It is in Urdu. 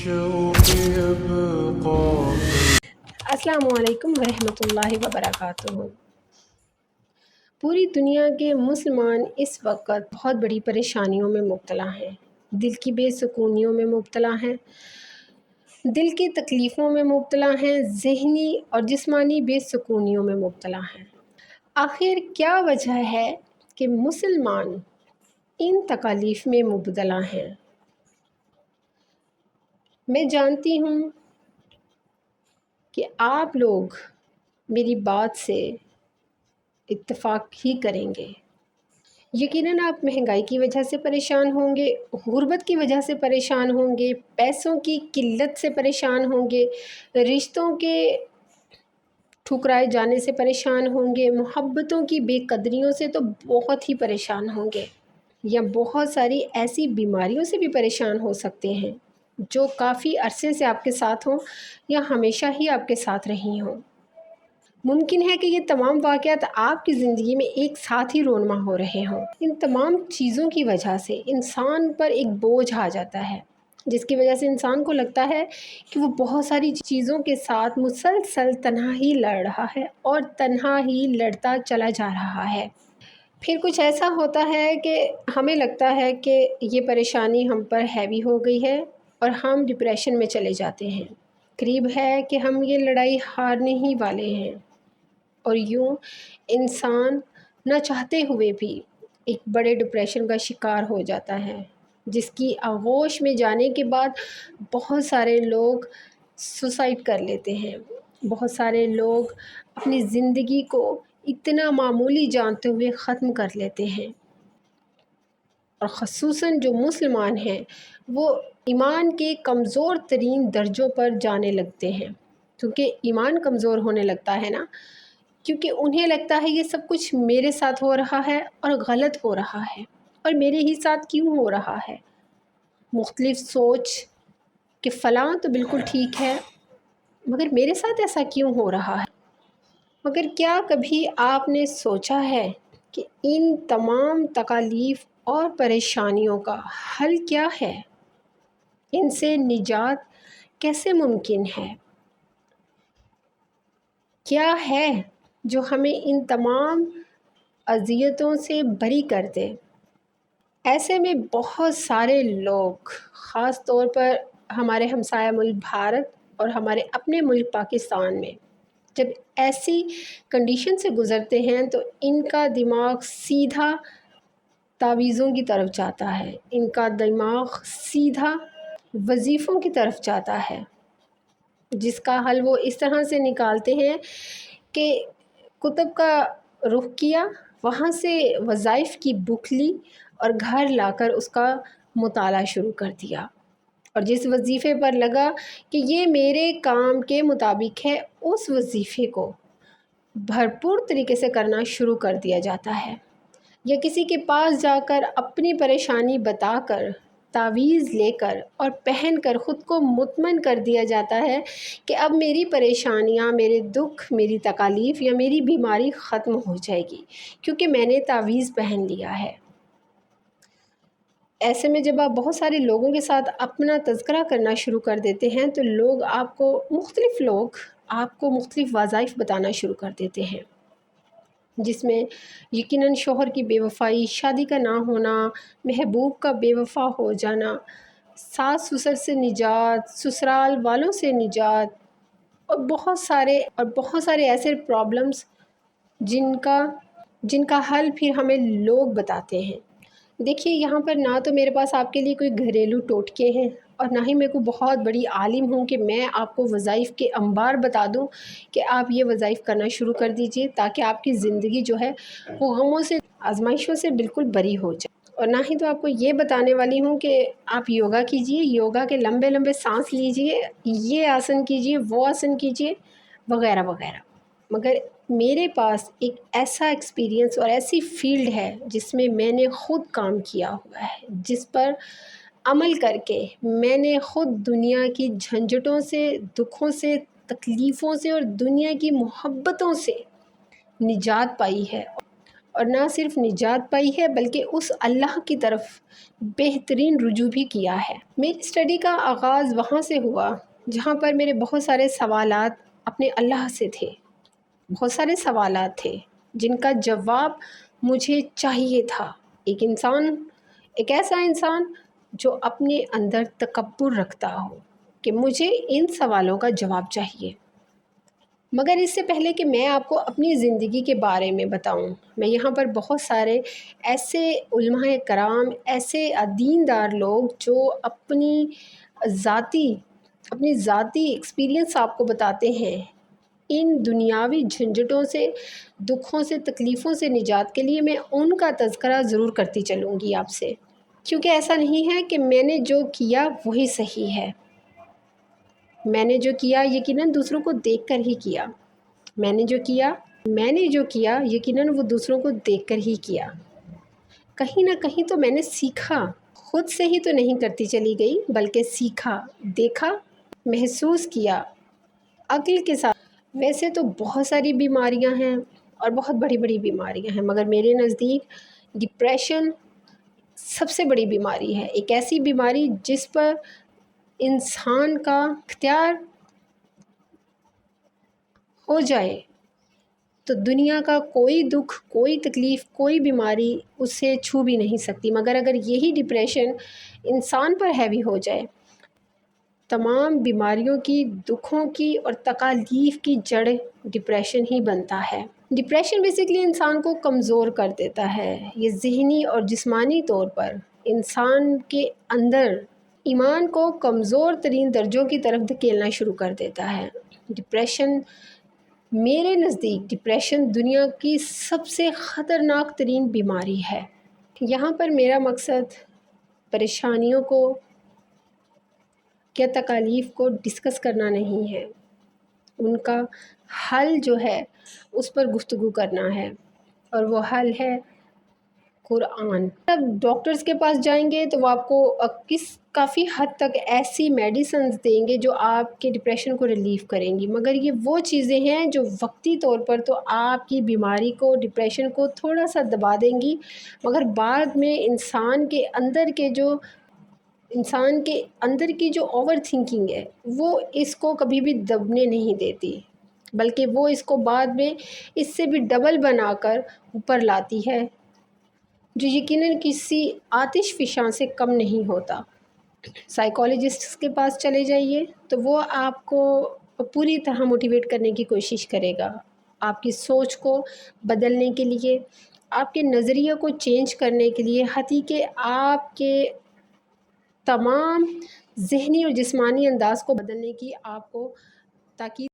بالشوق يبقى. السلام علیکم ورحمۃ اللہ وبرکاتہ۔ پوری دنیا کے مسلمان اس وقت بہت بڑی پریشانیوں میں مبتلا ہیں، دل کی بے سکونیوں میں مبتلا ہیں، دل کی تکلیفوں میں مبتلا ہیں، ذہنی اور جسمانی بے سکونیوں میں مبتلا ہیں۔ آخر کیا وجہ ہے کہ مسلمان ان تکالیف میں مبتلا ہیں؟ میں جانتی ہوں کہ آپ لوگ میری بات سے اتفاق ہی کریں گے۔ یقیناً آپ مہنگائی کی وجہ سے پریشان ہوں گے، غربت کی وجہ سے پریشان ہوں گے، پیسوں کی قلت سے پریشان ہوں گے، رشتوں کے ٹھکرائے جانے سے پریشان ہوں گے، محبتوں کی بے قدریوں سے تو بہت ہی پریشان ہوں گے، یا بہت ساری ایسی بیماریوں سے بھی پریشان ہو سکتے ہیں جو کافی عرصے سے آپ کے ساتھ ہوں یا ہمیشہ ہی آپ کے ساتھ رہی ہوں۔ ممکن ہے کہ یہ تمام واقعات آپ کی زندگی میں ایک ساتھ ہی رونما ہو رہے ہوں۔ ان تمام چیزوں کی وجہ سے انسان پر ایک بوجھ آ جاتا ہے، جس کی وجہ سے انسان کو لگتا ہے کہ وہ بہت ساری چیزوں کے ساتھ مسلسل تنہا ہی لڑ رہا ہے اور تنہا ہی لڑتا چلا جا رہا ہے۔ پھر کچھ ایسا ہوتا ہے کہ ہمیں لگتا ہے کہ یہ پریشانی ہم پر ہیوی ہو گئی ہے اور ہم ڈپریشن میں چلے جاتے ہیں۔ قریب ہے کہ ہم یہ لڑائی ہارنے ہی والے ہیں، اور یوں انسان نہ چاہتے ہوئے بھی ایک بڑے ڈپریشن کا شکار ہو جاتا ہے، جس کی آغوش میں جانے کے بعد بہت سارے لوگ سوسائڈ کر لیتے ہیں، بہت سارے لوگ اپنی زندگی کو اتنا معمولی جانتے ہوئے ختم کر لیتے ہیں، اور خصوصاً جو مسلمان ہیں وہ ایمان کے کمزور ترین درجوں پر جانے لگتے ہیں، کیونکہ ایمان کمزور ہونے لگتا ہے نا، کیونکہ انہیں لگتا ہے یہ سب کچھ میرے ساتھ ہو رہا ہے اور غلط ہو رہا ہے، اور میرے ہی ساتھ کیوں ہو رہا ہے۔ مختلف سوچ کہ فلاں تو بالکل ٹھیک ہے مگر میرے ساتھ ایسا کیوں ہو رہا ہے۔ مگر کیا کبھی آپ نے سوچا ہے کہ ان تمام تکالیف اور پریشانیوں کا حل کیا ہے؟ ان سے نجات کیسے ممکن ہے؟ کیا ہے جو ہمیں ان تمام اذیتوں سے بری کر دے؟ ایسے میں بہت سارے لوگ، خاص طور پر ہمارے ہمسایہ ملک بھارت اور ہمارے اپنے ملک پاکستان میں، جب ایسی کنڈیشن سے گزرتے ہیں تو ان کا دماغ سیدھا تعویذوں کی طرف جاتا ہے، ان کا دماغ سیدھا وظیفوں کی طرف جاتا ہے، جس کا حل وہ اس طرح سے نکالتے ہیں کہ کتب کا رخ کیا، وہاں سے وظائف کی بک لی اور گھر لا کر اس کا مطالعہ شروع کر دیا، اور جس وظیفے پر لگا کہ یہ میرے کام کے مطابق ہے، اس وظیفے کو بھرپور طریقے سے کرنا شروع کر دیا جاتا ہے، یا کسی کے پاس جا کر اپنی پریشانی بتا کر، تعویذ لے کر اور پہن کر خود کو مطمئن کر دیا جاتا ہے کہ اب میری پریشانیاں، میرے دکھ، میری تکالیف یا میری بیماری ختم ہو جائے گی کیونکہ میں نے تعویذ پہن لیا ہے۔ ایسے میں جب آپ بہت سارے لوگوں کے ساتھ اپنا تذکرہ کرنا شروع کر دیتے ہیں تو مختلف لوگ آپ کو مختلف وظائف بتانا شروع کر دیتے ہیں، جس میں یقیناً شوہر کی بے وفائی، شادی کا نہ ہونا، محبوب کا بے وفا ہو جانا، ساس سسر سے نجات، سسرال والوں سے نجات، اور بہت سارے ایسے پرابلمز جن کا حل پھر ہمیں لوگ بتاتے ہیں۔ دیکھیے، یہاں پر نہ تو میرے پاس آپ کے لیے کوئی گھریلو ٹوٹکے ہیں، اور نہ ہی میں کوئی بہت بڑی عالم ہوں کہ میں آپ کو وظائف کے انبار بتا دوں کہ آپ یہ وظائف کرنا شروع کر دیجئے تاکہ آپ کی زندگی جو ہے وہ غموں سے، آزمائشوں سے بالکل بری ہو جائے، اور نہ ہی تو آپ کو یہ بتانے والی ہوں کہ آپ یوگا کیجئے، یوگا کے لمبے لمبے سانس لیجئے، یہ آسن کیجئے، وہ آسن کیجئے، وغیرہ وغیرہ۔ مگر میرے پاس ایک ایسا ایکسپیرینس اور ایسی فیلڈ ہے جس میں میں نے خود کام کیا ہوا ہے، جس پر عمل کر کے میں نے خود دنیا کی جھنجھٹوں سے، دکھوں سے، تکلیفوں سے اور دنیا کی محبتوں سے نجات پائی ہے، اور نہ صرف نجات پائی ہے بلکہ اس اللہ کی طرف بہترین رجوع بھی کیا ہے۔ میری اسٹڈی کا آغاز وہاں سے ہوا جہاں پر میرے بہت سارے سوالات اپنے اللہ سے تھے، بہت سارے سوالات تھے جن کا جواب مجھے چاہیے تھا۔ ایک ایسا انسان جو اپنے اندر تکبر رکھتا ہو کہ مجھے ان سوالوں کا جواب چاہیے۔ مگر اس سے پہلے کہ میں آپ کو اپنی زندگی کے بارے میں بتاؤں، میں یہاں پر بہت سارے ایسے علماء کرام، ایسے دیندار لوگ جو اپنی ذاتی ایکسپیرینس آپ کو بتاتے ہیں ان دنیاوی جھنجھٹوں سے، دکھوں سے، تکلیفوں سے نجات کے لیے، میں ان کا تذکرہ ضرور کرتی چلوں گی آپ سے، کیونکہ ایسا نہیں ہے کہ میں نے جو کیا وہی صحیح ہے۔ میں نے جو کیا یقیناً دوسروں کو دیکھ کر ہی کیا، میں نے جو کیا یقیناً وہ دوسروں کو دیکھ کر ہی کیا۔ کہیں نہ کہیں تو میں نے سیکھا، خود سے ہی تو نہیں کرتی چلی گئی بلکہ سیکھا، دیکھا، محسوس کیا عقل کے ساتھ۔ ویسے تو بہت ساری بیماریاں ہیں اور بہت بڑی بڑی بیماریاں ہیں، مگر میرے نزدیک ڈپریشن سب سے بڑی بیماری ہے، ایک ایسی بیماری جس پر انسان کا اختیار ہو جائے تو دنیا کا کوئی دکھ، کوئی تکلیف، کوئی بیماری اسے چھو بھی نہیں سکتی۔ مگر اگر یہی ڈپریشن انسان پر ہیوی ہو جائے، تمام بیماریوں کی، دکھوں کی اور تکالیف کی جڑ ڈپریشن ہی بنتا ہے۔ ڈپریشن بیسیکلی انسان کو کمزور کر دیتا ہے، یہ ذہنی اور جسمانی طور پر انسان کے اندر ایمان کو کمزور ترین درجوں کی طرف دھکیلنا شروع کر دیتا ہے۔ میرے نزدیک ڈپریشن دنیا کی سب سے خطرناک ترین بیماری ہے۔ یہاں پر میرا مقصد پریشانیوں کو یا تکالیف کو ڈسکس کرنا نہیں ہے، ان کا حل جو ہے اس پر گفتگو کرنا ہے، اور وہ حل ہے قرآن۔ جب ڈاکٹرز کے پاس جائیں گے تو وہ آپ کو کافی حد تک ایسی میڈیسنز دیں گے جو آپ کے ڈپریشن کو ریلیف کریں گی، مگر یہ وہ چیزیں ہیں جو وقتی طور پر تو آپ کی بیماری کو، ڈپریشن کو تھوڑا سا دبا دیں گی، مگر بعد میں انسان کے اندر کی جو اوور تھنکنگ ہے وہ اس کو کبھی بھی دبنے نہیں دیتی، بلکہ وہ اس کو بعد میں اس سے بھی ڈبل بنا کر اوپر لاتی ہے، جو یقیناً کسی آتش فشاں سے کم نہیں ہوتا۔ سائیکالوجسٹ کے پاس چلے جائیے تو وہ آپ کو پوری طرح موٹیویٹ کرنے کی کوشش کرے گا، آپ کی سوچ کو بدلنے کے لیے، آپ کے نظریے کو چینج کرنے کے لیے، حتیٰ کہ آپ کے تمام ذہنی اور جسمانی انداز کو بدلنے کی آپ کو تاکید